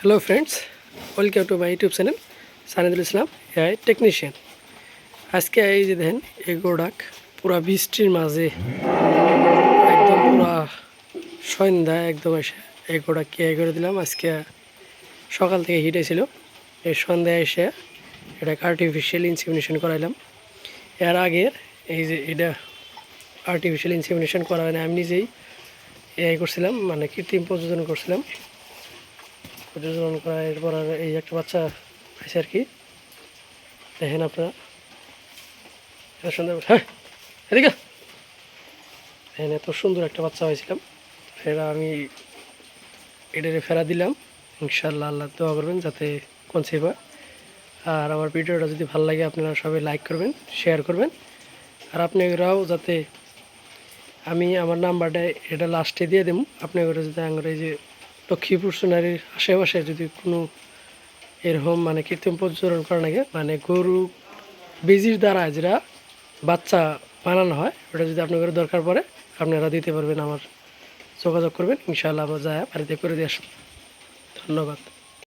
Hello friends, welcome to my YouTube channel Sanidul Islam AI technician. আজকে এই যে দেখেন এই গোডাক পুরা বৃষ্টির মাঝে একদম পুরা সন্ধ্যা একদম এসে এই গোডাক এআই করে দিলাম। আজকে সকাল থেকে হিট ছিল, এই সন্ধ্যায় এসে এটাকে আর্টিফিশিয়াল ইনসেমিনেশন করাইলাম। এর আগের এই যে এটা আর্টিফিশিয়াল ইনসেমিনেশন করা হয় না, আমি নিজেই এআই করছিলাম, মানে কৃত্রিম প্রযোজন করছিলাম। প্রযোজন করা এরপর আর এই একটা বাচ্চা আছে আর কি, দেখেন আপনারা এত সুন্দর। হ্যাঁ এদিকে দেখেন এত সুন্দর একটা বাচ্চা হয়েছিলাম। ফেরা আমি এটারে ফেরা দিলাম। ইনশাল্লাহ আল্লাহ দোয়া করবেন যাতে কনসিভ হয়। আর আমার ভিডিওটা যদি ভালো লাগে আপনারা সবাই লাইক করবেন, শেয়ার করবেন। আর আপনারাও যাতে, আমি আমার নাম্বারটা এটা লাস্টে দিয়ে দেবো, আপনারা যদি আমার এই যে লক্ষ্মীপুর সোনারির আশেপাশে যদি কোনো এরকম মানে কৃত্রিম প্রজনন করা লাগে, মানে গরু বীজির দ্বারা যেটা বাচ্চা বানানো হয়, ওটা যদি আপনাদের দরকার পড়ে আপনারা দিতে পারবেন, আমার যোগাযোগ করবেন। ইনশাআল্লাহ আমরা যা বাড়িতে করে দিয়ে আসবো। ধন্যবাদ।